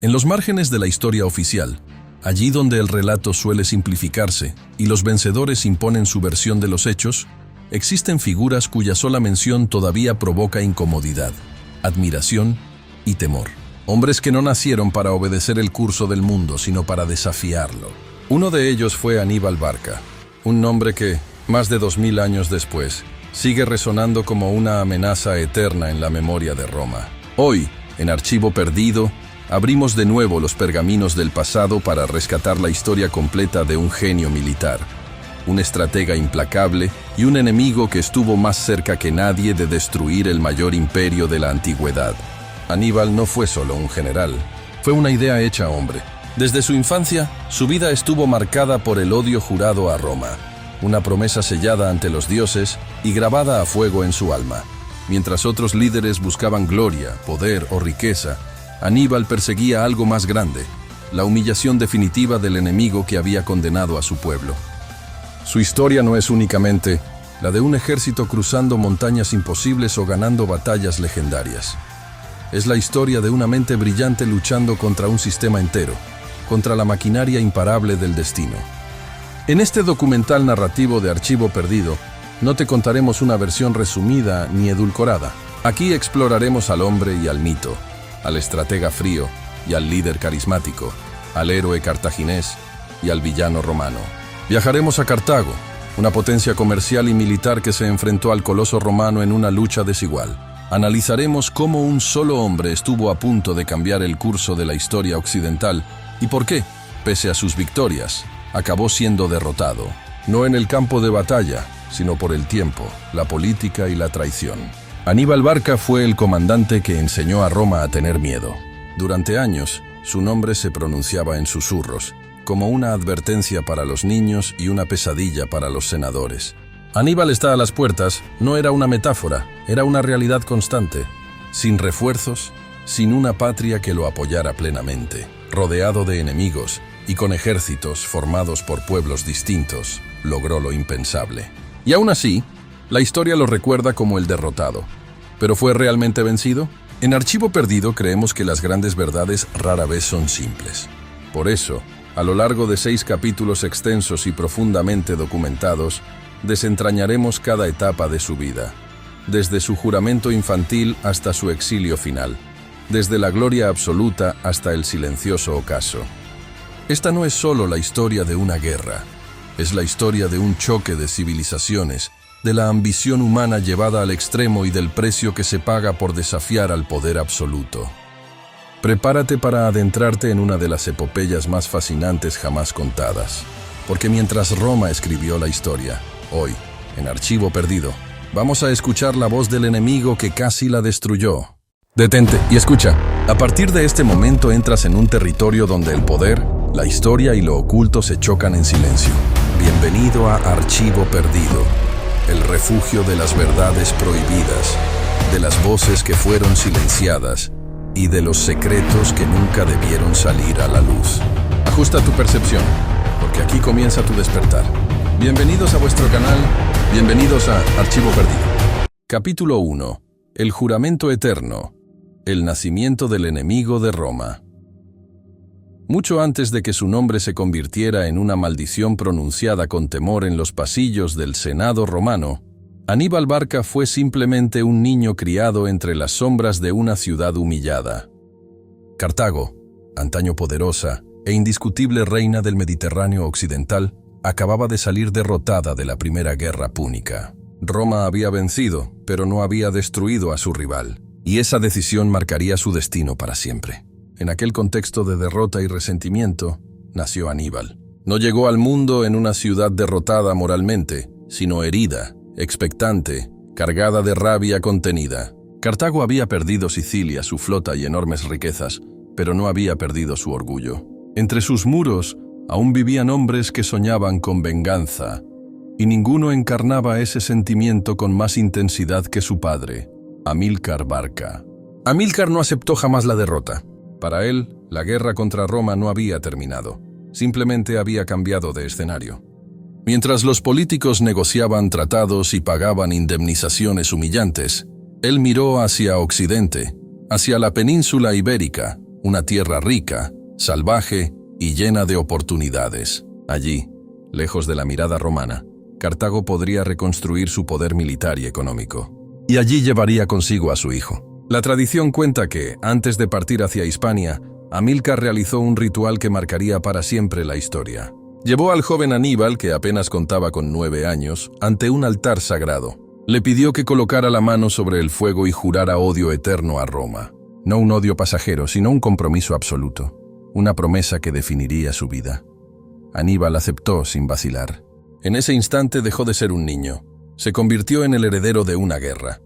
En los márgenes de la historia oficial, allí donde el relato suele simplificarse y los vencedores imponen su versión de los hechos, existen figuras cuya sola mención todavía provoca incomodidad, admiración y temor. Hombres que no nacieron para obedecer el curso del mundo, sino para desafiarlo. Uno de ellos fue Aníbal Barca, un nombre que, más de 2000 años después, sigue resonando como una amenaza eterna en la memoria de Roma. Hoy, en Archivo Perdido, abrimos de nuevo los pergaminos del pasado para rescatar la historia completa de un genio militar, un estratega implacable y un enemigo que estuvo más cerca que nadie de destruir el mayor imperio de la antigüedad. Aníbal no fue solo un general, fue una idea hecha hombre. Desde su infancia, su vida estuvo marcada por el odio jurado a Roma, una promesa sellada ante los dioses y grabada a fuego en su alma. Mientras otros líderes buscaban gloria, poder o riqueza, Aníbal perseguía algo más grande, la humillación definitiva del enemigo que había condenado a su pueblo. Su historia no es únicamente la de un ejército cruzando montañas imposibles o ganando batallas legendarias. Es la historia de una mente brillante luchando contra un sistema entero, contra la maquinaria imparable del destino. En este documental narrativo de Archivo Perdido, no te contaremos una versión resumida ni edulcorada. Aquí exploraremos al hombre y al mito, al estratega frío y al líder carismático, al héroe cartaginés y al villano romano. Viajaremos a Cartago, una potencia comercial y militar que se enfrentó al coloso romano en una lucha desigual. Analizaremos cómo un solo hombre estuvo a punto de cambiar el curso de la historia occidental y por qué, pese a sus victorias, acabó siendo derrotado, no en el campo de batalla, sino por el tiempo, la política y la traición. Aníbal Barca fue el comandante que enseñó a Roma a tener miedo. Durante años, su nombre se pronunciaba en susurros, como una advertencia para los niños y una pesadilla para los senadores. Aníbal está a las puertas no era una metáfora, era una realidad constante, sin refuerzos, sin una patria que lo apoyara plenamente, rodeado de enemigos y con ejércitos formados por pueblos distintos, logró lo impensable. Y aún así, la historia lo recuerda como el derrotado. ¿Pero fue realmente vencido? En Archivo Perdido creemos que las grandes verdades rara vez son simples. Por eso, a lo largo de 6 capítulos extensos y profundamente documentados, desentrañaremos cada etapa de su vida, desde su juramento infantil hasta su exilio final, desde la gloria absoluta hasta el silencioso ocaso. Esta no es solo la historia de una guerra, es la historia de un choque de civilizaciones, de la ambición humana llevada al extremo y del precio que se paga por desafiar al poder absoluto. Prepárate para adentrarte en una de las epopeyas más fascinantes jamás contadas, porque mientras Roma escribió la historia, hoy, en Archivo Perdido, vamos a escuchar la voz del enemigo que casi la destruyó. Detente y escucha. A partir de este momento entras en un territorio donde el poder, la historia y lo oculto se chocan en silencio. Bienvenido a Archivo Perdido, el refugio de las verdades prohibidas, de las voces que fueron silenciadas y de los secretos que nunca debieron salir a la luz. Ajusta tu percepción, porque aquí comienza tu despertar. Bienvenidos a vuestro canal, bienvenidos a Archivo Perdido. Capítulo 1. El juramento eterno. El nacimiento del enemigo de Roma. Mucho antes de que su nombre se convirtiera en una maldición pronunciada con temor en los pasillos del Senado romano, Aníbal Barca fue simplemente un niño criado entre las sombras de una ciudad humillada. Cartago, antaño poderosa e indiscutible reina del Mediterráneo occidental, acababa de salir derrotada de la Primera Guerra Púnica. Roma había vencido, pero no había destruido a su rival, y esa decisión marcaría su destino para siempre. En aquel contexto de derrota y resentimiento, nació Aníbal. No llegó al mundo en una ciudad derrotada moralmente, sino herida, expectante, cargada de rabia contenida. Cartago había perdido Sicilia, su flota y enormes riquezas, pero no había perdido su orgullo. Entre sus muros aún vivían hombres que soñaban con venganza, y ninguno encarnaba ese sentimiento con más intensidad que su padre, Amílcar Barca. Amílcar no aceptó jamás la derrota. Para él, la guerra contra Roma no había terminado, simplemente había cambiado de escenario. Mientras los políticos negociaban tratados y pagaban indemnizaciones humillantes, él miró hacia Occidente, hacia la península ibérica, una tierra rica, salvaje y llena de oportunidades. Allí, lejos de la mirada romana, Cartago podría reconstruir su poder militar y económico. Y allí llevaría consigo a su hijo. La tradición cuenta que, antes de partir hacia Hispania, Amílcar realizó un ritual que marcaría para siempre la historia. Llevó al joven Aníbal, que apenas contaba con 9 años, ante un altar sagrado. Le pidió que colocara la mano sobre el fuego y jurara odio eterno a Roma. No un odio pasajero, sino un compromiso absoluto. Una promesa que definiría su vida. Aníbal aceptó sin vacilar. En ese instante dejó de ser un niño. Se convirtió en el heredero de una guerra.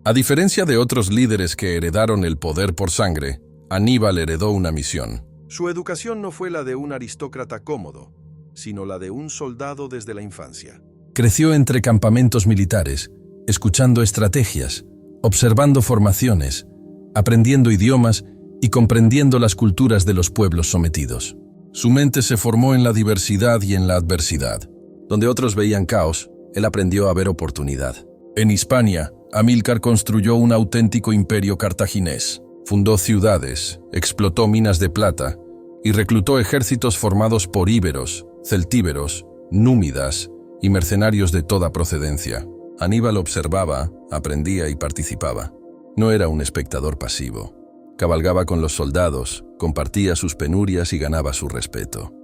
A diferencia de otros líderes que heredaron el poder por sangre, Aníbal heredó una misión. Su educación no fue la de un aristócrata cómodo, sino la de un soldado desde la infancia. Creció entre campamentos militares, escuchando estrategias, observando formaciones, aprendiendo idiomas y comprendiendo las culturas de los pueblos sometidos. Su mente se formó en la diversidad y en la adversidad. Donde otros veían caos, él aprendió a ver oportunidad. En Hispania, Amílcar construyó un auténtico imperio cartaginés. Fundó ciudades, explotó minas de plata y reclutó ejércitos formados por íberos, celtíberos, númidas y mercenarios de toda procedencia. Aníbal observaba, aprendía y participaba. No era un espectador pasivo. Cabalgaba con los soldados, compartía sus penurias y ganaba su respeto.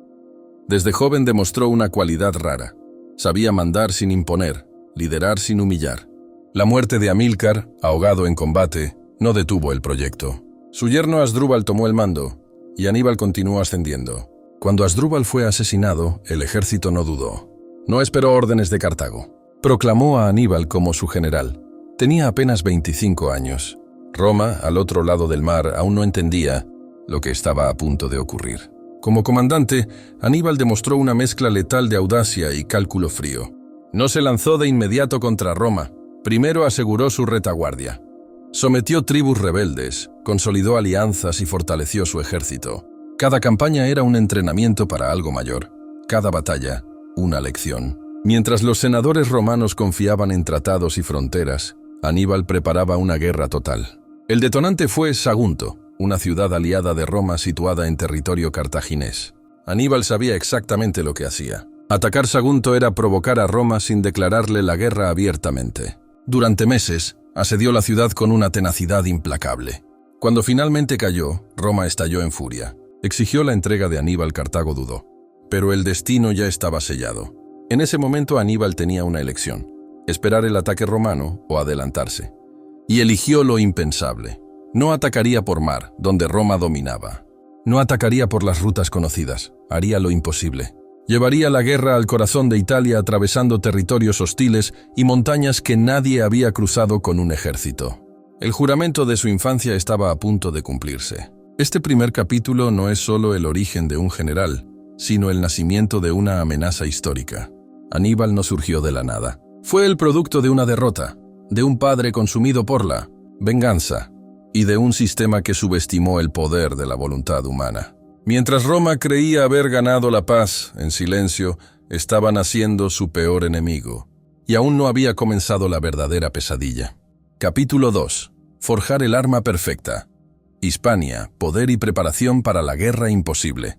Desde joven demostró una cualidad rara. Sabía mandar sin imponer, liderar sin humillar. La muerte de Amílcar, ahogado en combate, no detuvo el proyecto. Su yerno Asdrúbal tomó el mando, y Aníbal continuó ascendiendo. Cuando Asdrúbal fue asesinado, el ejército no dudó. No esperó órdenes de Cartago. Proclamó a Aníbal como su general. Tenía apenas 25 años. Roma, al otro lado del mar, aún no entendía lo que estaba a punto de ocurrir. Como comandante, Aníbal demostró una mezcla letal de audacia y cálculo frío. No se lanzó de inmediato contra Roma. Primero aseguró su retaguardia. Sometió tribus rebeldes, consolidó alianzas y fortaleció su ejército. Cada campaña era un entrenamiento para algo mayor. Cada batalla, una lección. Mientras los senadores romanos confiaban en tratados y fronteras, Aníbal preparaba una guerra total. El detonante fue Sagunto, una ciudad aliada de Roma situada en territorio cartaginés. Aníbal sabía exactamente lo que hacía. Atacar Sagunto era provocar a Roma sin declararle la guerra abiertamente. Durante meses, asedió la ciudad con una tenacidad implacable. Cuando finalmente cayó, Roma estalló en furia. Exigió la entrega de Aníbal. Cartago dudó. Pero el destino ya estaba sellado. En ese momento Aníbal tenía una elección: esperar el ataque romano o adelantarse. Y eligió lo impensable. No atacaría por mar, donde Roma dominaba. No atacaría por las rutas conocidas. Haría lo imposible. Llevaría la guerra al corazón de Italia, atravesando territorios hostiles y montañas que nadie había cruzado con un ejército. El juramento de su infancia estaba a punto de cumplirse. Este primer capítulo no es solo el origen de un general, sino el nacimiento de una amenaza histórica. Aníbal no surgió de la nada. Fue el producto de una derrota, de un padre consumido por la venganza y de un sistema que subestimó el poder de la voluntad humana. Mientras Roma creía haber ganado la paz, en silencio, estaba naciendo su peor enemigo, y aún no había comenzado la verdadera pesadilla. Capítulo 2. Forjar el arma perfecta. Hispania, poder y preparación para la guerra imposible.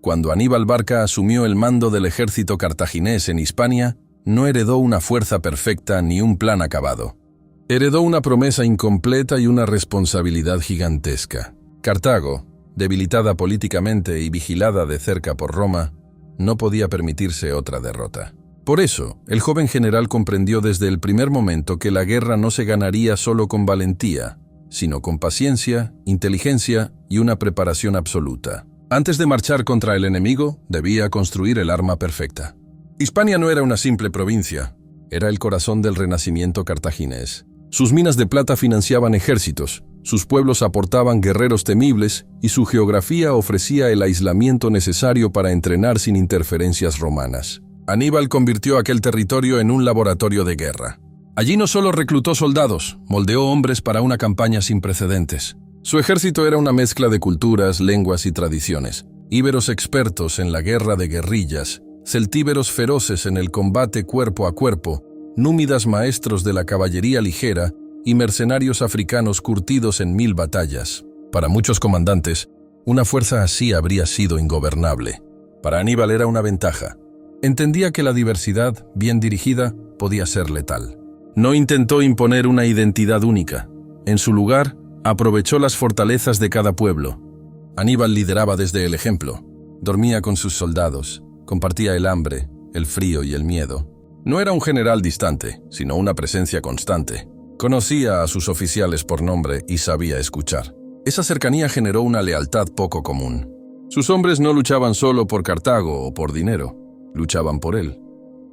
Cuando Aníbal Barca asumió el mando del ejército cartaginés en Hispania, no heredó una fuerza perfecta ni un plan acabado. Heredó una promesa incompleta y una responsabilidad gigantesca. Cartago, debilitada políticamente y vigilada de cerca por Roma, no podía permitirse otra derrota. Por eso, el joven general comprendió desde el primer momento que la guerra no se ganaría solo con valentía, sino con paciencia, inteligencia y una preparación absoluta. Antes de marchar contra el enemigo, debía construir el arma perfecta. Hispania no era una simple provincia, era el corazón del renacimiento cartaginés. Sus minas de plata financiaban ejércitos, sus pueblos aportaban guerreros temibles y su geografía ofrecía el aislamiento necesario para entrenar sin interferencias romanas. Aníbal convirtió aquel territorio en un laboratorio de guerra. Allí no solo reclutó soldados, moldeó hombres para una campaña sin precedentes. Su ejército era una mezcla de culturas, lenguas y tradiciones. Íberos expertos en la guerra de guerrillas, celtíberos feroces en el combate cuerpo a cuerpo, númidas maestros de la caballería ligera y mercenarios africanos curtidos en 1000 batallas. Para muchos comandantes, Una fuerza así habría sido ingobernable. Para Aníbal era una ventaja. Entendía que la diversidad, bien dirigida, podía ser letal. No intentó imponer una identidad única. En su lugar, aprovechó las fortalezas de cada pueblo. Aníbal lideraba desde el ejemplo. Dormía con sus soldados, compartía el hambre, el frío y el miedo. No era un general distante, sino una presencia constante. Conocía a sus oficiales por nombre y sabía escuchar. Esa cercanía generó una lealtad poco común. Sus hombres no luchaban solo por Cartago o por dinero, luchaban por él.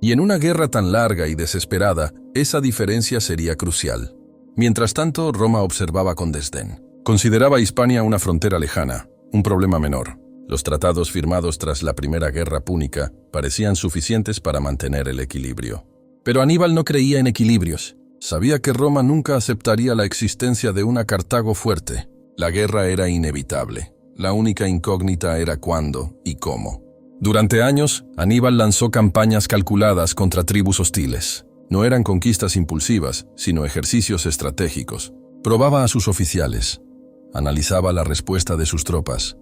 Y en una guerra tan larga y desesperada, esa diferencia sería crucial. Mientras tanto, Roma observaba con desdén. Consideraba Hispania una frontera lejana, un problema menor. Los tratados firmados tras la Primera Guerra Púnica parecían suficientes para mantener el equilibrio. Pero Aníbal no creía en equilibrios. Sabía que Roma nunca aceptaría la existencia de una Cartago fuerte. La guerra era inevitable. La única incógnita era cuándo y cómo. Durante años, Aníbal lanzó campañas calculadas contra tribus hostiles. No eran conquistas impulsivas, sino ejercicios estratégicos. Probaba a sus oficiales. Analizaba la respuesta de sus tropas.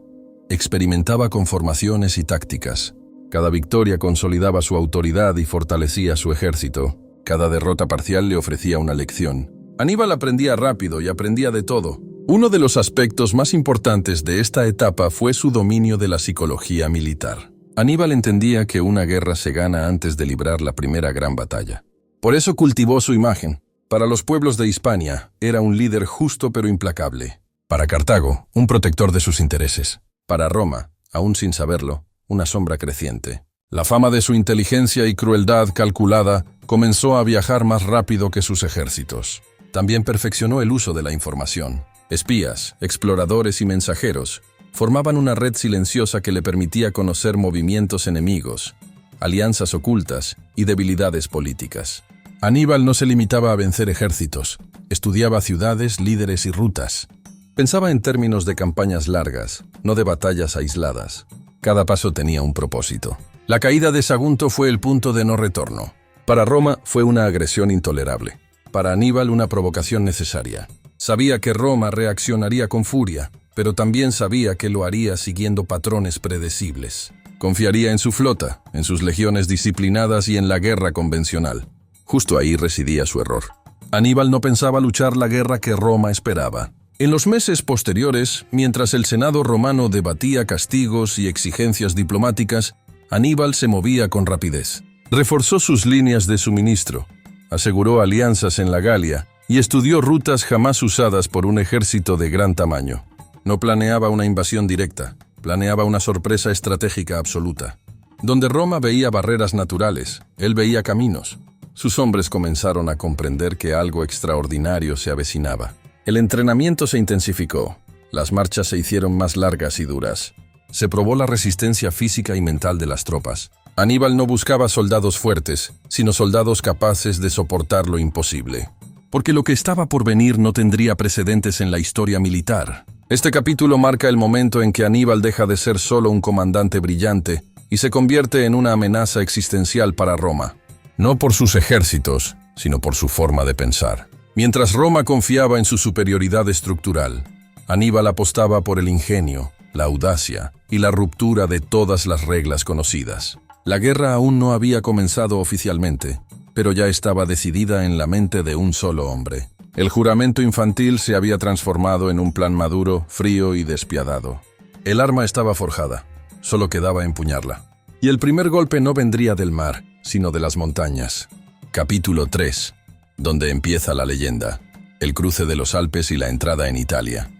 Experimentaba con formaciones y tácticas. Cada victoria consolidaba su autoridad y fortalecía su ejército. Cada derrota parcial le ofrecía una lección. Aníbal aprendía rápido y aprendía de todo. Uno de los aspectos más importantes de esta etapa fue su dominio de la psicología militar. Aníbal entendía que una guerra se gana antes de librar la primera gran batalla. Por eso cultivó su imagen. Para los pueblos de Hispania, era un líder justo pero implacable. Para Cartago, un protector de sus intereses. Para Roma, aún sin saberlo, una sombra creciente. La fama de su inteligencia y crueldad calculada comenzó a viajar más rápido que sus ejércitos. También perfeccionó el uso de la información. Espías, exploradores y mensajeros formaban una red silenciosa que le permitía conocer movimientos enemigos, alianzas ocultas y debilidades políticas. Aníbal no se limitaba a vencer ejércitos, estudiaba ciudades, líderes y rutas. Pensaba en términos de campañas largas, no de batallas aisladas. Cada paso tenía un propósito. La caída de Sagunto fue el punto de no retorno. Para Roma fue una agresión intolerable. Para Aníbal una provocación necesaria. Sabía que Roma reaccionaría con furia, pero también sabía que lo haría siguiendo patrones predecibles. Confiaría en su flota, en sus legiones disciplinadas y en la guerra convencional. Justo ahí residía su error. Aníbal no pensaba luchar la guerra que Roma esperaba. En los meses posteriores, mientras el Senado romano debatía castigos y exigencias diplomáticas, Aníbal se movía con rapidez. Reforzó sus líneas de suministro, aseguró alianzas en la Galia y estudió rutas jamás usadas por un ejército de gran tamaño. No planeaba una invasión directa, planeaba una sorpresa estratégica absoluta. Donde Roma veía barreras naturales, él veía caminos. Sus hombres comenzaron a comprender que algo extraordinario se avecinaba. El entrenamiento se intensificó, las marchas se hicieron más largas y duras. Se probó la resistencia física y mental de las tropas. Aníbal no buscaba soldados fuertes, sino soldados capaces de soportar lo imposible. Porque lo que estaba por venir no tendría precedentes en la historia militar. Este capítulo marca el momento en que Aníbal deja de ser solo un comandante brillante y se convierte en una amenaza existencial para Roma. No por sus ejércitos, sino por su forma de pensar. Mientras Roma confiaba en su superioridad estructural, Aníbal apostaba por el ingenio, la audacia y la ruptura de todas las reglas conocidas. La guerra aún no había comenzado oficialmente, pero ya estaba decidida en la mente de un solo hombre. El juramento infantil se había transformado en un plan maduro, frío y despiadado. El arma estaba forjada, solo quedaba empuñarla. Y el primer golpe no vendría del mar, sino de las montañas. Capítulo 3, donde empieza la leyenda, el cruce de los Alpes y la entrada en Italia.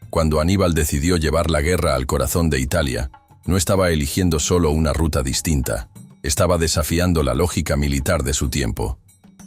Cuando Aníbal decidió llevar la guerra al corazón de Italia, no estaba eligiendo solo una ruta distinta, estaba desafiando la lógica militar de su tiempo.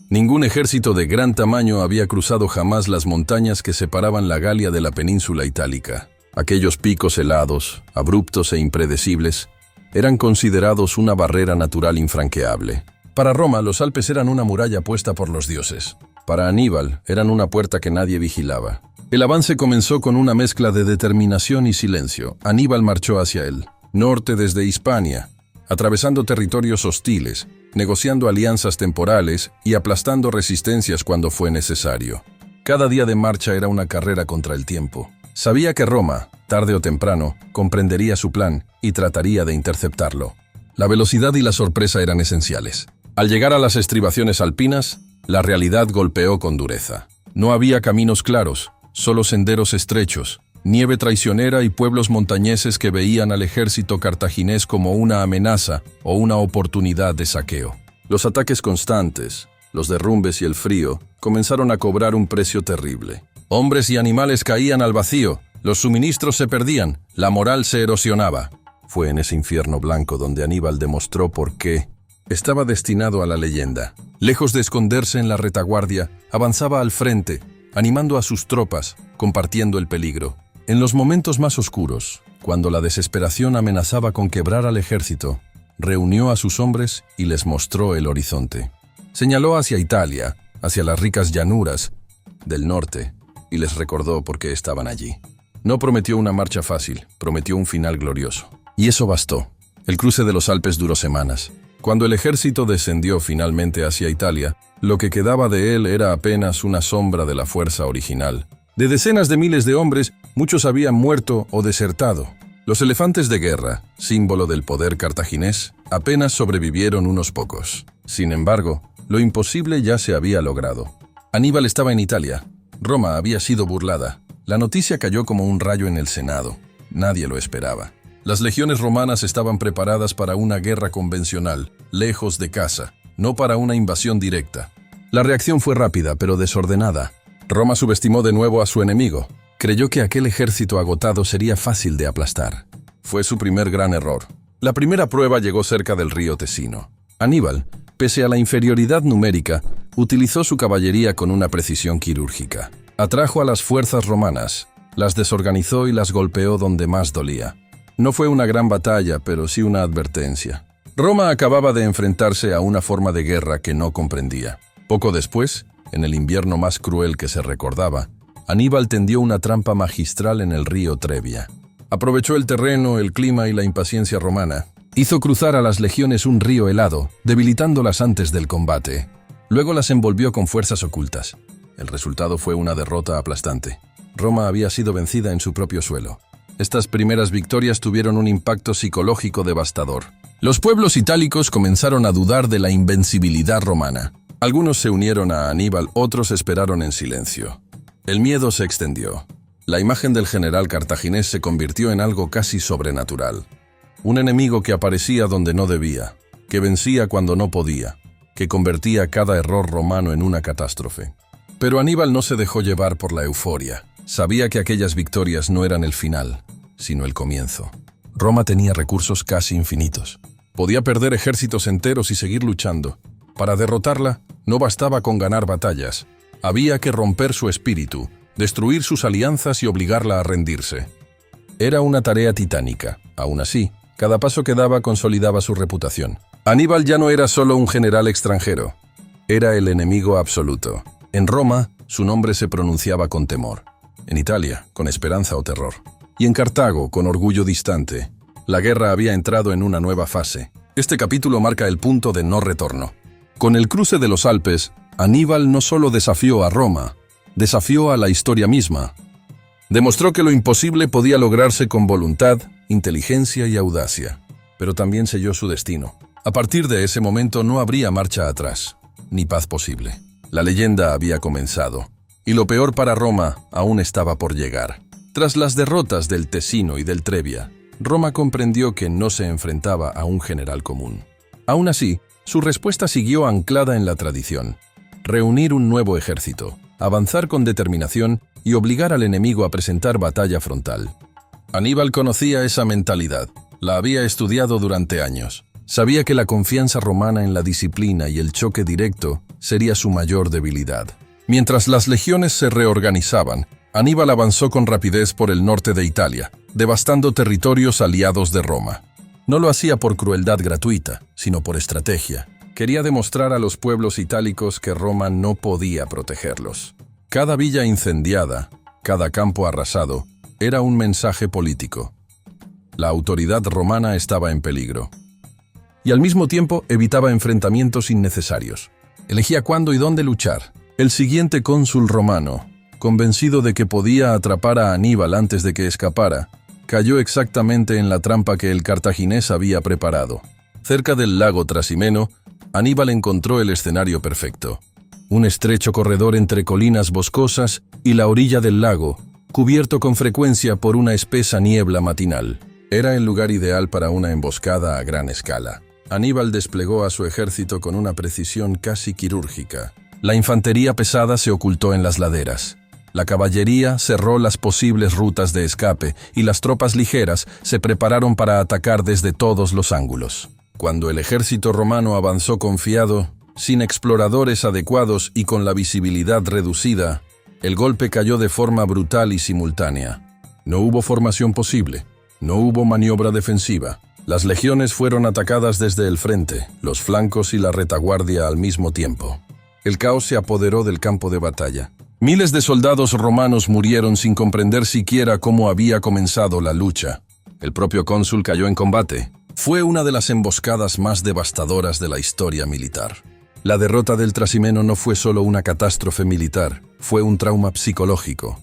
Ningún ejército de gran tamaño había cruzado jamás las montañas que separaban la Galia de la península itálica. Aquellos picos helados, abruptos e impredecibles, eran considerados una barrera natural infranqueable. Para Roma, los Alpes eran una muralla puesta por los dioses. Para Aníbal, eran una puerta que nadie vigilaba. El avance comenzó con una mezcla de determinación y silencio. Aníbal marchó hacia el norte desde Hispania, atravesando territorios hostiles, negociando alianzas temporales y aplastando resistencias cuando fue necesario. Cada día de marcha era una carrera contra el tiempo. Sabía que Roma, tarde o temprano, comprendería su plan y trataría de interceptarlo. La velocidad y la sorpresa eran esenciales. Al llegar a las estribaciones alpinas, la realidad golpeó con dureza. No había caminos claros, solo senderos estrechos, nieve traicionera y pueblos montañeses que veían al ejército cartaginés como una amenaza o una oportunidad de saqueo. Los ataques constantes, los derrumbes y el frío comenzaron a cobrar un precio terrible. Hombres y animales caían al vacío, los suministros se perdían, la moral se erosionaba. Fue en ese infierno blanco donde Aníbal demostró por qué estaba destinado a la leyenda. Lejos de esconderse en la retaguardia, avanzaba al frente, animando a sus tropas, compartiendo el peligro. En los momentos más oscuros, cuando la desesperación amenazaba con quebrar al ejército, reunió a sus hombres y les mostró el horizonte. Señaló hacia Italia, hacia las ricas llanuras del norte, y les recordó por qué estaban allí. No prometió una marcha fácil, prometió un final glorioso. Y eso bastó. El cruce de los Alpes duró semanas. Cuando el ejército descendió finalmente hacia Italia, lo que quedaba de él era apenas una sombra de la fuerza original. De decenas de miles de hombres, muchos habían muerto o desertado. Los elefantes de guerra, símbolo del poder cartaginés, apenas sobrevivieron unos pocos. Sin embargo, lo imposible ya se había logrado. Aníbal estaba en Italia. Roma había sido burlada. La noticia cayó como un rayo en el Senado. Nadie lo esperaba. Las legiones romanas estaban preparadas para una guerra convencional, lejos de casa, no para una invasión directa. La reacción fue rápida, pero desordenada. Roma subestimó de nuevo a su enemigo. Creyó que aquel ejército agotado sería fácil de aplastar. Fue su primer gran error. La primera prueba llegó cerca del río Tesino. Aníbal, pese a la inferioridad numérica, utilizó su caballería con una precisión quirúrgica. Atrajo a las fuerzas romanas, las desorganizó y las golpeó donde más dolía. No fue una gran batalla, pero sí una advertencia. Roma acababa de enfrentarse a una forma de guerra que no comprendía. Poco después, en el invierno más cruel que se recordaba, Aníbal tendió una trampa magistral en el río Trebia. Aprovechó el terreno, el clima y la impaciencia romana. Hizo cruzar a las legiones un río helado, debilitándolas antes del combate. Luego las envolvió con fuerzas ocultas. El resultado fue una derrota aplastante. Roma había sido vencida en su propio suelo. Estas primeras victorias tuvieron un impacto psicológico devastador. Los pueblos itálicos comenzaron a dudar de la invencibilidad romana. Algunos se unieron a Aníbal, otros esperaron en silencio. El miedo se extendió. La imagen del general cartaginés se convirtió en algo casi sobrenatural. Un enemigo que aparecía donde no debía, que vencía cuando no podía, que convertía cada error romano en una catástrofe. Pero Aníbal no se dejó llevar por la euforia. Sabía que aquellas victorias no eran el final, sino el comienzo. Roma tenía recursos casi infinitos. Podía perder ejércitos enteros y seguir luchando. Para derrotarla, no bastaba con ganar batallas. Había que romper su espíritu, destruir sus alianzas y obligarla a rendirse. Era una tarea titánica. Aún así, cada paso que daba consolidaba su reputación. Aníbal ya no era solo un general extranjero. Era el enemigo absoluto. En Roma, su nombre se pronunciaba con temor. En Italia, con esperanza o terror. Y en Cartago, con orgullo distante. La guerra había entrado en una nueva fase. Este capítulo marca el punto de no retorno. Con el cruce de los Alpes, Aníbal no solo desafió a Roma, desafió a la historia misma. Demostró que lo imposible podía lograrse con voluntad, inteligencia y audacia. Pero también selló su destino. A partir de ese momento no habría marcha atrás, ni paz posible. La leyenda había comenzado. Y lo peor para Roma aún estaba por llegar. Tras las derrotas del Tesino y del Trebia, Roma comprendió que no se enfrentaba a un general común. Aún así, su respuesta siguió anclada en la tradición. Reunir un nuevo ejército, avanzar con determinación y obligar al enemigo a presentar batalla frontal. Aníbal conocía esa mentalidad, la había estudiado durante años. Sabía que la confianza romana en la disciplina y el choque directo sería su mayor debilidad. Mientras las legiones se reorganizaban, Aníbal avanzó con rapidez por el norte de Italia, devastando territorios aliados de Roma. No lo hacía por crueldad gratuita, sino por estrategia. Quería demostrar a los pueblos itálicos que Roma no podía protegerlos. Cada villa incendiada, cada campo arrasado, era un mensaje político. La autoridad romana estaba en peligro. Y al mismo tiempo evitaba enfrentamientos innecesarios. Elegía cuándo y dónde luchar. El siguiente cónsul romano, convencido de que podía atrapar a Aníbal antes de que escapara, cayó exactamente en la trampa que el cartaginés había preparado. Cerca del lago Trasimeno, Aníbal encontró el escenario perfecto. Un estrecho corredor entre colinas boscosas y la orilla del lago, cubierto con frecuencia por una espesa niebla matinal. Era el lugar ideal para una emboscada a gran escala. Aníbal desplegó a su ejército con una precisión casi quirúrgica. La infantería pesada se ocultó en las laderas. La caballería cerró las posibles rutas de escape y las tropas ligeras se prepararon para atacar desde todos los ángulos. Cuando el ejército romano avanzó confiado, sin exploradores adecuados y con la visibilidad reducida, el golpe cayó de forma brutal y simultánea. No hubo formación posible, no hubo maniobra defensiva. Las legiones fueron atacadas desde el frente, los flancos y la retaguardia al mismo tiempo. El caos se apoderó del campo de batalla. Miles de soldados romanos murieron sin comprender siquiera cómo había comenzado la lucha. El propio cónsul cayó en combate. Fue una de las emboscadas más devastadoras de la historia militar. La derrota del Trasimeno no fue solo una catástrofe militar, fue un trauma psicológico.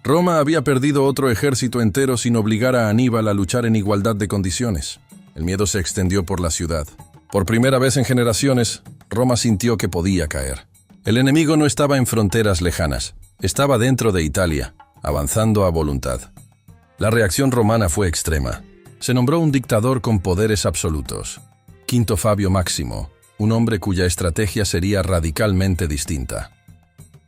Roma había perdido otro ejército entero sin obligar a Aníbal a luchar en igualdad de condiciones. El miedo se extendió por la ciudad. Por primera vez en generaciones, Roma sintió que podía caer. El enemigo no estaba en fronteras lejanas, estaba dentro de Italia, avanzando a voluntad. La reacción romana fue extrema. Se nombró un dictador con poderes absolutos. Quinto Fabio Máximo, un hombre cuya estrategia sería radicalmente distinta.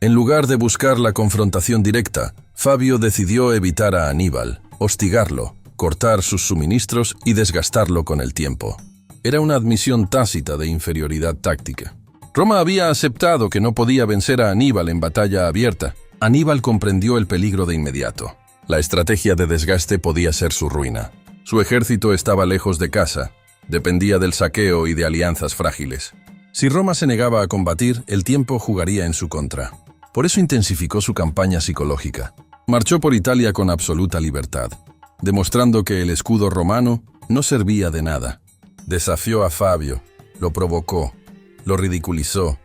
En lugar de buscar la confrontación directa, Fabio decidió evitar a Aníbal, hostigarlo, cortar sus suministros y desgastarlo con el tiempo. Era una admisión tácita de inferioridad táctica. Roma había aceptado que no podía vencer a Aníbal en batalla abierta. Aníbal comprendió el peligro de inmediato. La estrategia de desgaste podía ser su ruina. Su ejército estaba lejos de casa, dependía del saqueo y de alianzas frágiles. Si Roma se negaba a combatir, el tiempo jugaría en su contra. Por eso intensificó su campaña psicológica. Marchó por Italia con absoluta libertad, demostrando que el escudo romano no servía de nada. Desafió a Fabio, lo provocó, lo ridiculizó,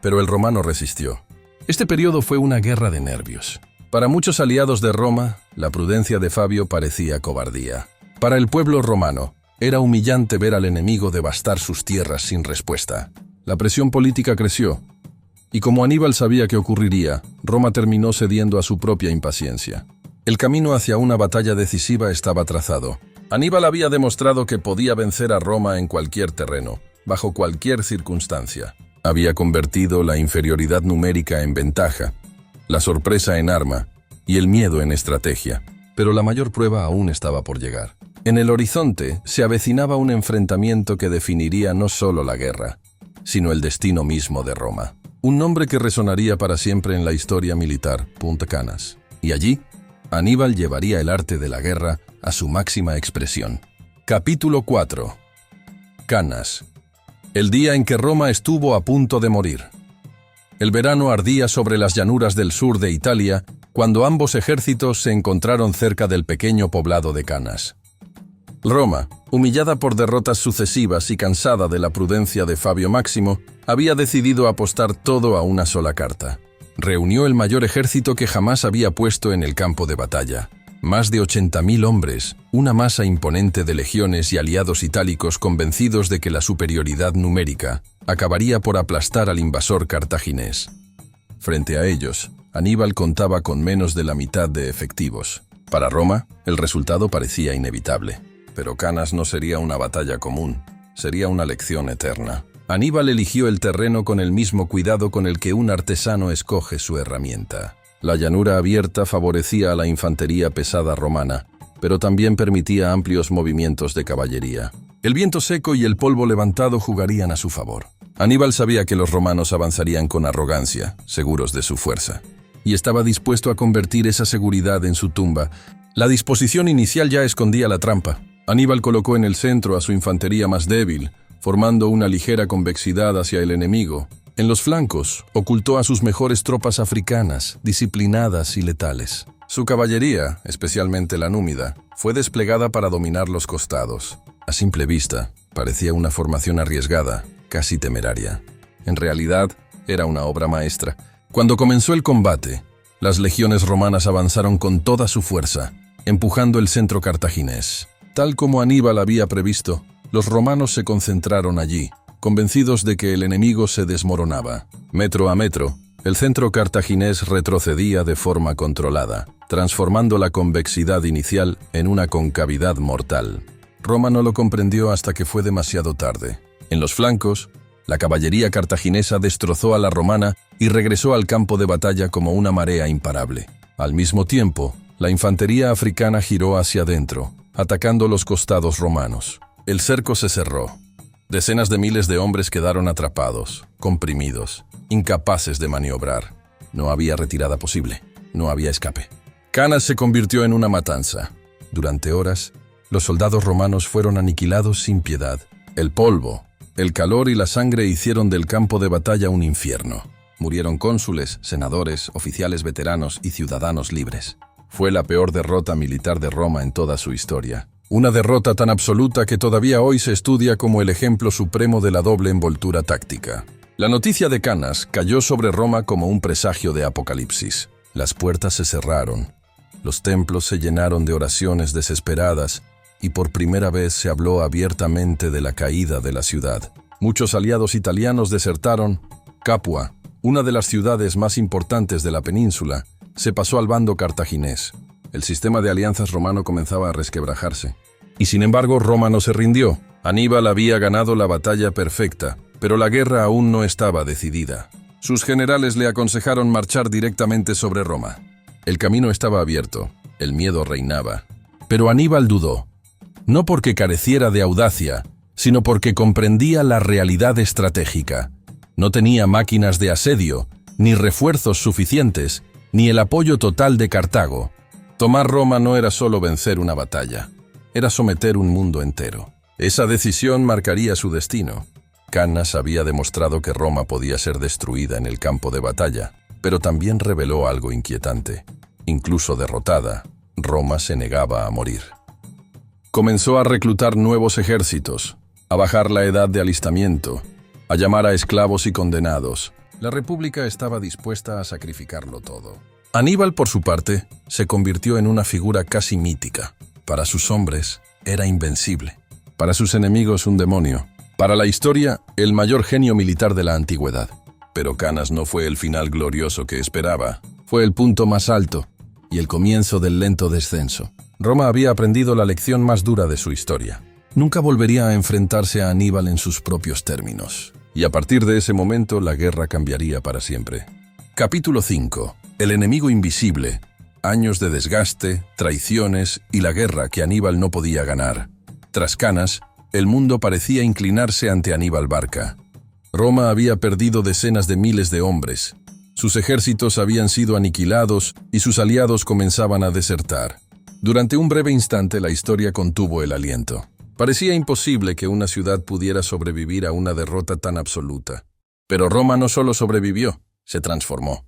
pero el romano resistió. Este periodo fue una guerra de nervios. Para muchos aliados de Roma, la prudencia de Fabio parecía cobardía. Para el pueblo romano, era humillante ver al enemigo devastar sus tierras sin respuesta. La presión política creció, y como Aníbal sabía que ocurriría, Roma terminó cediendo a su propia impaciencia. El camino hacia una batalla decisiva estaba trazado. Aníbal había demostrado que podía vencer a Roma en cualquier terreno, bajo cualquier circunstancia. Había convertido la inferioridad numérica en ventaja, la sorpresa en arma y el miedo en estrategia. Pero la mayor prueba aún estaba por llegar. En el horizonte se avecinaba un enfrentamiento que definiría no solo la guerra, sino el destino mismo de Roma. Un nombre que resonaría para siempre en la historia militar, Punta Canas. Y allí, Aníbal llevaría el arte de la guerra a su máxima expresión. Capítulo 4. Canas. El día en que Roma estuvo a punto de morir. El verano ardía sobre las llanuras del sur de Italia cuando ambos ejércitos se encontraron cerca del pequeño poblado de Canas. Roma, humillada por derrotas sucesivas y cansada de la prudencia de Fabio Máximo, había decidido apostar todo a una sola carta. Reunió el mayor ejército que jamás había puesto en el campo de batalla. Más de 80.000 hombres, una masa imponente de legiones y aliados itálicos convencidos de que la superioridad numérica acabaría por aplastar al invasor cartaginés. Frente a ellos, Aníbal contaba con menos de la mitad de efectivos. Para Roma, el resultado parecía inevitable. Pero Canas no sería una batalla común, sería una lección eterna. Aníbal eligió el terreno con el mismo cuidado con el que un artesano escoge su herramienta. La llanura abierta favorecía a la infantería pesada romana, pero también permitía amplios movimientos de caballería. El viento seco y el polvo levantado jugarían a su favor. Aníbal sabía que los romanos avanzarían con arrogancia, seguros de su fuerza, y estaba dispuesto a convertir esa seguridad en su tumba. La disposición inicial ya escondía la trampa. Aníbal colocó en el centro a su infantería más débil, formando una ligera convexidad hacia el enemigo. En los flancos, ocultó a sus mejores tropas africanas, disciplinadas y letales. Su caballería, especialmente la númida, fue desplegada para dominar los costados. A simple vista, parecía una formación arriesgada, casi temeraria. En realidad, era una obra maestra. Cuando comenzó el combate, Las legiones romanas avanzaron con toda su fuerza, empujando el centro cartaginés. Tal como Aníbal había previsto, los romanos se concentraron allí, convencidos de que el enemigo se desmoronaba. Metro a metro, el centro cartaginés retrocedía de forma controlada, transformando la convexidad inicial en una concavidad mortal. Roma no lo comprendió hasta que fue demasiado tarde. En los flancos, la caballería cartaginesa destrozó a la romana y regresó al campo de batalla como una marea imparable. Al mismo tiempo, la infantería africana giró hacia adentro, atacando los costados romanos. El cerco se cerró. Decenas de miles de hombres quedaron atrapados, comprimidos, incapaces de maniobrar. No había retirada posible, no había escape. Canas se convirtió en una matanza. Durante horas, los soldados romanos fueron aniquilados sin piedad. El polvo, el calor y la sangre hicieron del campo de batalla un infierno. Murieron cónsules, senadores, oficiales veteranos y ciudadanos libres. Fue la peor derrota militar de Roma en toda su historia. Una derrota tan absoluta que todavía hoy se estudia como el ejemplo supremo de la doble envoltura táctica. La noticia de Canas cayó sobre Roma como un presagio de apocalipsis. Las puertas se cerraron, los templos se llenaron de oraciones desesperadas y por primera vez se habló abiertamente de la caída de la ciudad. Muchos aliados italianos desertaron. Capua, una de las ciudades más importantes de la península, se pasó al bando cartaginés. El sistema de alianzas romano comenzaba a resquebrajarse. Y sin embargo, Roma no se rindió. Aníbal había ganado la batalla perfecta, pero la guerra aún no estaba decidida. Sus generales le aconsejaron marchar directamente sobre Roma. El camino estaba abierto, el miedo reinaba. Pero Aníbal dudó, no porque careciera de audacia, sino porque comprendía la realidad estratégica. No tenía máquinas de asedio, ni refuerzos suficientes, ni el apoyo total de Cartago. Tomar Roma no era solo vencer una batalla, era someter un mundo entero. Esa decisión marcaría su destino. Canas había demostrado que Roma podía ser destruida en el campo de batalla, pero también reveló algo inquietante. Incluso derrotada, Roma se negaba a morir. Comenzó a reclutar nuevos ejércitos, a bajar la edad de alistamiento, a llamar a esclavos y condenados. La República estaba dispuesta a sacrificarlo todo. Aníbal, por su parte, se convirtió en una figura casi mítica. Para sus hombres, era invencible. Para sus enemigos, un demonio. Para la historia, el mayor genio militar de la antigüedad. Pero Canas no fue el final glorioso que esperaba. Fue el punto más alto y el comienzo del lento descenso. Roma había aprendido la lección más dura de su historia. Nunca volvería a enfrentarse a Aníbal en sus propios términos. Y a partir de ese momento, la guerra cambiaría para siempre. Capítulo 5. El enemigo invisible. Años de desgaste, traiciones y la guerra que Aníbal no podía ganar. Tras Canas, el mundo parecía inclinarse ante Aníbal Barca. Roma había perdido decenas de miles de hombres. Sus ejércitos habían sido aniquilados y sus aliados comenzaban a desertar. Durante un breve instante la historia contuvo el aliento. Parecía imposible que una ciudad pudiera sobrevivir a una derrota tan absoluta. Pero Roma no solo sobrevivió, se transformó.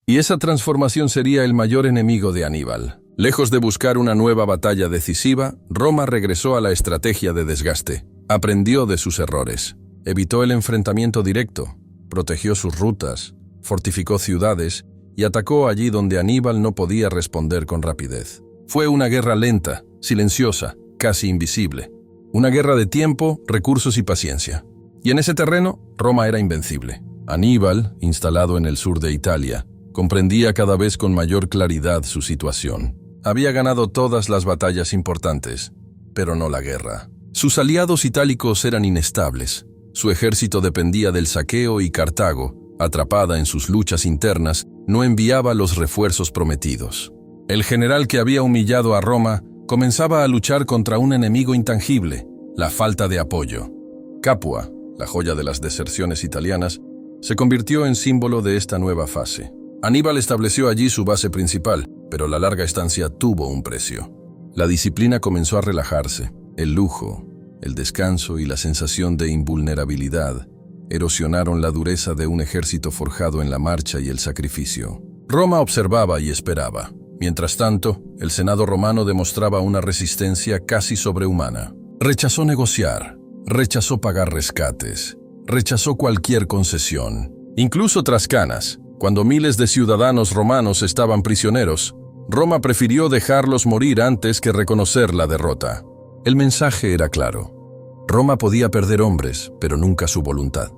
Y esa transformación sería el mayor enemigo de Aníbal. Lejos de buscar una nueva batalla decisiva, Roma regresó a la estrategia de desgaste. Aprendió de sus errores. Evitó el enfrentamiento directo, protegió sus rutas, fortificó ciudades y atacó allí donde Aníbal no podía responder con rapidez. Fue una guerra lenta, silenciosa, casi invisible. Una guerra de tiempo, recursos y paciencia. Y en ese terreno, Roma era invencible. Aníbal, instalado en el sur de Italia, comprendía cada vez con mayor claridad su situación. Había ganado todas las batallas importantes, pero no la guerra. Sus aliados itálicos eran inestables. Su ejército dependía del saqueo y Cartago, atrapada en sus luchas internas, no enviaba los refuerzos prometidos. El general que había humillado a Roma comenzaba a luchar contra un enemigo intangible, la falta de apoyo. Capua, la joya de las deserciones italianas, se convirtió en símbolo de esta nueva fase. Aníbal estableció allí su base principal, pero la larga estancia tuvo un precio. La disciplina comenzó a relajarse. El lujo, el descanso y la sensación de invulnerabilidad erosionaron la dureza de un ejército forjado en la marcha y el sacrificio. Roma observaba y esperaba. Mientras tanto, el Senado romano demostraba una resistencia casi sobrehumana. Rechazó negociar, rechazó pagar rescates, rechazó cualquier concesión. Incluso tras Canas, Cuando miles de ciudadanos romanos estaban prisioneros, Roma prefirió dejarlos morir antes que reconocer la derrota. El mensaje era claro. Roma podía perder hombres, pero nunca su voluntad.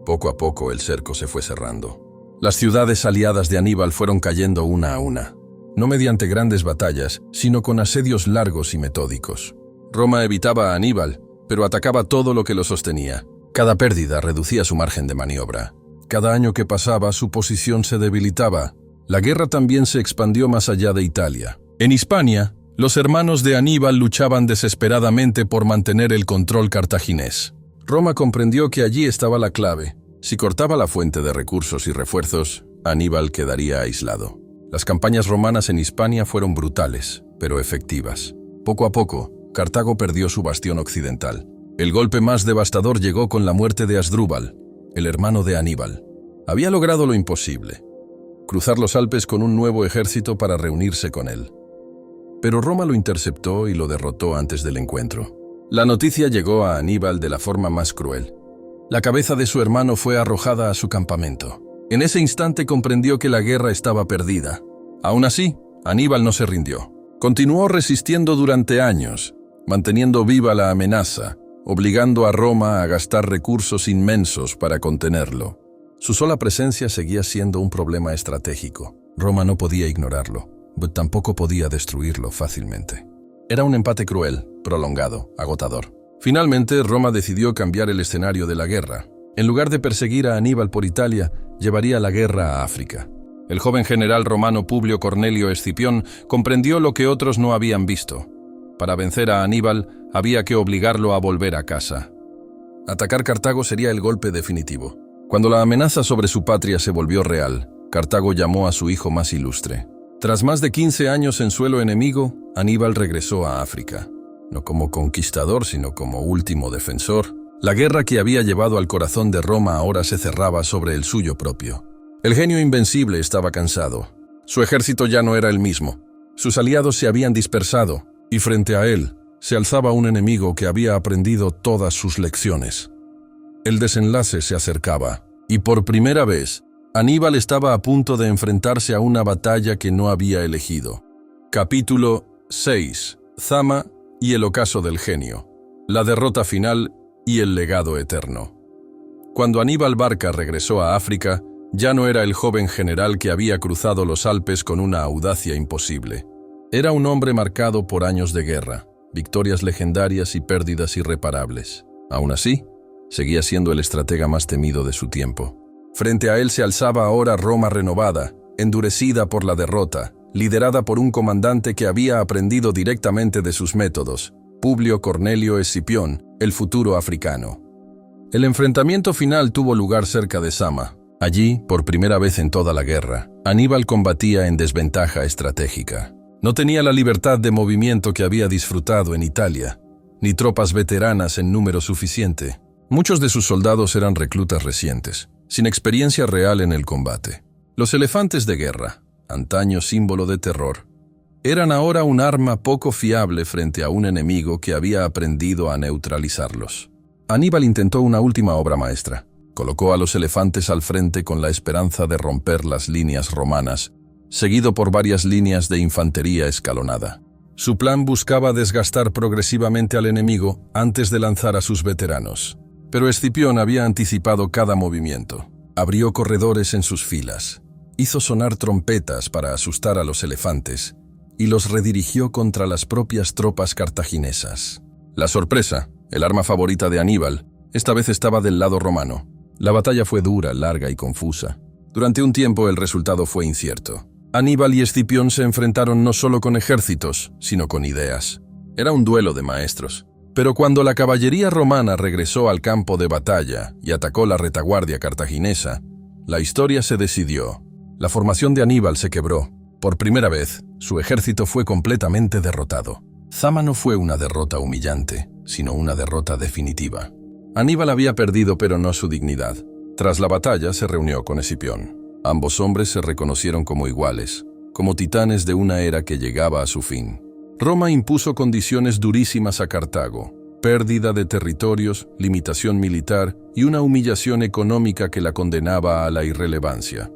Poco a poco el cerco se fue cerrando. Las ciudades aliadas de Aníbal fueron cayendo una a una, no mediante grandes batallas, sino con asedios largos y metódicos. Roma evitaba a Aníbal, pero atacaba todo lo que lo sostenía. Cada pérdida reducía su margen de maniobra. Cada año que pasaba, su posición se debilitaba. La guerra también se expandió más allá de Italia. En Hispania, los hermanos de Aníbal luchaban desesperadamente por mantener el control cartaginés. Roma comprendió que allí estaba la clave. Si cortaba la fuente de recursos y refuerzos, Aníbal quedaría aislado. Las campañas romanas en Hispania fueron brutales, pero efectivas. Poco a poco, Cartago perdió su bastión occidental. El golpe más devastador llegó con la muerte de Asdrúbal, el hermano de Aníbal. Había logrado lo imposible: cruzar los Alpes con un nuevo ejército para reunirse con él. Pero Roma lo interceptó y lo derrotó antes del encuentro. La noticia llegó a Aníbal de la forma más cruel. La cabeza de su hermano fue arrojada a su campamento. En ese instante comprendió que la guerra estaba perdida. Aún así, Aníbal no se rindió. Continuó resistiendo durante años, manteniendo viva la amenaza, obligando a Roma a gastar recursos inmensos para contenerlo. Su sola presencia seguía siendo un problema estratégico. Roma no podía ignorarlo, pero tampoco podía destruirlo fácilmente. Era un empate cruel, prolongado, agotador. Finalmente, Roma decidió cambiar el escenario de la guerra. En lugar de perseguir a Aníbal por Italia, llevaría la guerra a África. El joven general romano Publio Cornelio Escipión comprendió lo que otros no habían visto. Para vencer a Aníbal, había que obligarlo a volver a casa. Atacar Cartago sería el golpe definitivo. Cuando la amenaza sobre su patria se volvió real, Cartago llamó a su hijo más ilustre. Tras más de 15 años en suelo enemigo, Aníbal regresó a África. No como conquistador, sino como último defensor. La guerra que había llevado al corazón de Roma ahora se cerraba sobre el suyo propio. El genio invencible estaba cansado. Su ejército ya no era el mismo. Sus aliados se habían dispersado, y frente a él se alzaba un enemigo que había aprendido todas sus lecciones. El desenlace se acercaba, y por primera vez, Aníbal estaba a punto de enfrentarse a una batalla que no había elegido. Capítulo 6. Zama y el ocaso del genio. La derrota final y el legado eterno. Cuando Aníbal Barca regresó a África, ya no era el joven general que había cruzado los Alpes con una audacia imposible. Era un hombre marcado por años de guerra, victorias legendarias y pérdidas irreparables. Aún así, seguía siendo el estratega más temido de su tiempo. Frente a él se alzaba ahora Roma renovada, endurecida por la derrota, liderada por un comandante que había aprendido directamente de sus métodos, Publio Cornelio Escipión, el futuro africano. El enfrentamiento final tuvo lugar cerca de Zama. Allí, por primera vez en toda la guerra, Aníbal combatía en desventaja estratégica. No tenía la libertad de movimiento que había disfrutado en Italia, ni tropas veteranas en número suficiente. Muchos de sus soldados eran reclutas recientes, sin experiencia real en el combate. Los elefantes de guerra, antaño símbolo de terror, eran ahora un arma poco fiable frente a un enemigo que había aprendido a neutralizarlos. Aníbal intentó una última obra maestra. Colocó a los elefantes al frente con la esperanza de romper las líneas romanas, seguido por varias líneas de infantería escalonada. Su plan buscaba desgastar progresivamente al enemigo antes de lanzar a sus veteranos. Pero Escipión había anticipado cada movimiento. Abrió corredores en sus filas, hizo sonar trompetas para asustar a los elefantes y los redirigió contra las propias tropas cartaginesas. La sorpresa, el arma favorita de Aníbal, esta vez estaba del lado romano. La batalla fue dura, larga y confusa. Durante un tiempo el resultado fue incierto. Aníbal y Escipión se enfrentaron no solo con ejércitos, sino con ideas. Era un duelo de maestros. Pero cuando la caballería romana regresó al campo de batalla y atacó la retaguardia cartaginesa, la historia se decidió. La formación de Aníbal se quebró. Por primera vez, su ejército fue completamente derrotado. Zama no fue una derrota humillante, sino una derrota definitiva. Aníbal había perdido, pero no su dignidad. Tras la batalla se reunió con Escipión. Ambos hombres se reconocieron como iguales, como titanes de una era que llegaba a su fin. Roma impuso condiciones durísimas a Cartago: pérdida de territorios, limitación militar y una humillación económica que la condenaba a la irrelevancia.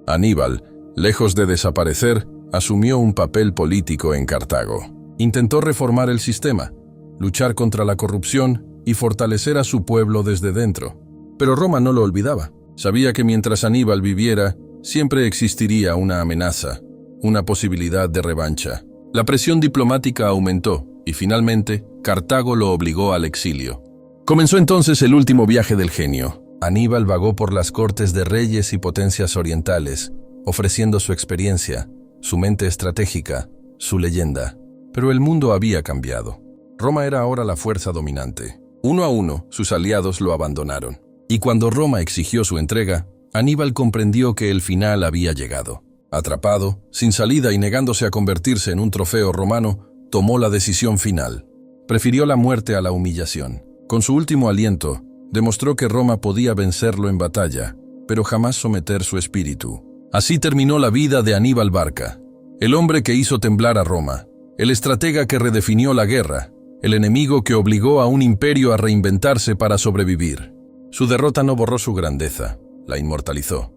Aníbal, lejos de desaparecer, asumió un papel político en Cartago. Intentó reformar el sistema, luchar contra la corrupción y fortalecer a su pueblo desde dentro. Pero Roma no lo olvidaba. Sabía que mientras Aníbal viviera, siempre existiría una amenaza, una posibilidad de revancha. La presión diplomática aumentó y finalmente Cartago lo obligó al exilio. Comenzó entonces el último viaje del genio. Aníbal vagó por las cortes de reyes y potencias orientales, ofreciendo su experiencia, su mente estratégica, su leyenda. Pero el mundo había cambiado. Roma era ahora la fuerza dominante. Uno a uno, sus aliados lo abandonaron. Y cuando Roma exigió su entrega, Aníbal comprendió que el final había llegado. Atrapado, sin salida y negándose a convertirse en un trofeo romano, tomó la decisión final. Prefirió la muerte a la humillación. Con su último aliento, demostró que Roma podía vencerlo en batalla, pero jamás someter su espíritu. Así terminó la vida de Aníbal Barca, el hombre que hizo temblar a Roma, el estratega que redefinió la guerra, el enemigo que obligó a un imperio a reinventarse para sobrevivir. Su derrota no borró su grandeza, la inmortalizó.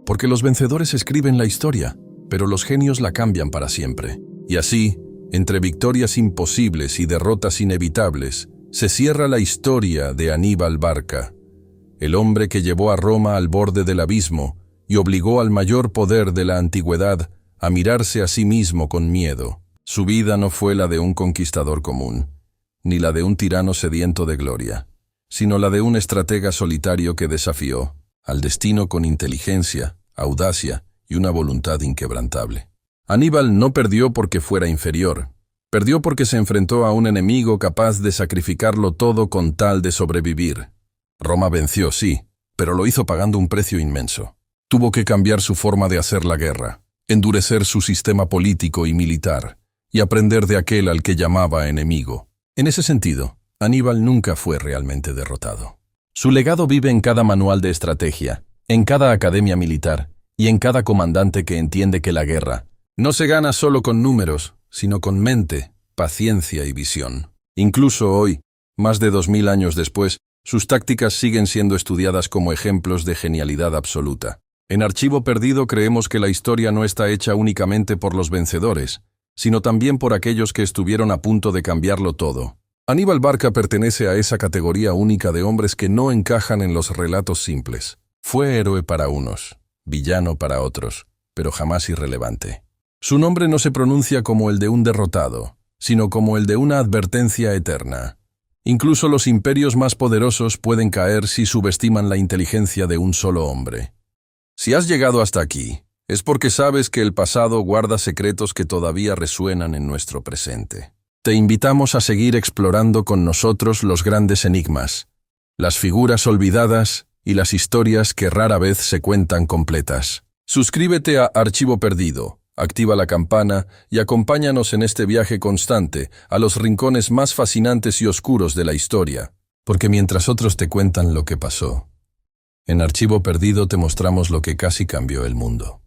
Porque los vencedores escriben la historia, pero los genios la cambian para siempre. Y así, entre victorias imposibles y derrotas inevitables, se cierra la historia de Aníbal Barca, el hombre que llevó a Roma al borde del abismo y obligó al mayor poder de la antigüedad a mirarse a sí mismo con miedo. Su vida no fue la de un conquistador común, ni la de un tirano sediento de gloria, sino la de un estratega solitario que desafió al destino con inteligencia, audacia y una voluntad inquebrantable. Aníbal no perdió porque fuera inferior, perdió porque se enfrentó a un enemigo capaz de sacrificarlo todo con tal de sobrevivir. Roma venció, sí, pero lo hizo pagando un precio inmenso. Tuvo que cambiar su forma de hacer la guerra, endurecer su sistema político y militar, y aprender de aquel al que llamaba enemigo. En ese sentido, Aníbal nunca fue realmente derrotado. Su legado vive en cada manual de estrategia, en cada academia militar y en cada comandante que entiende que la guerra no se gana solo con números, sino con mente, paciencia y visión. Incluso hoy, más de 2000 años después, sus tácticas siguen siendo estudiadas como ejemplos de genialidad absoluta. En Archivo Perdido creemos que la historia no está hecha únicamente por los vencedores, sino también por aquellos que estuvieron a punto de cambiarlo todo. Aníbal Barca pertenece a esa categoría única de hombres que no encajan en los relatos simples. Fue héroe para unos, villano para otros, pero jamás irrelevante. Su nombre no se pronuncia como el de un derrotado, sino como el de una advertencia eterna. Incluso los imperios más poderosos pueden caer si subestiman la inteligencia de un solo hombre. Si has llegado hasta aquí, es porque sabes que el pasado guarda secretos que todavía resuenan en nuestro presente. Te invitamos a seguir explorando con nosotros los grandes enigmas, las figuras olvidadas y las historias que rara vez se cuentan completas. Suscríbete a Archivo Perdido, activa la campana y acompáñanos en este viaje constante a los rincones más fascinantes y oscuros de la historia, porque mientras otros te cuentan lo que pasó, en Archivo Perdido te mostramos lo que casi cambió el mundo.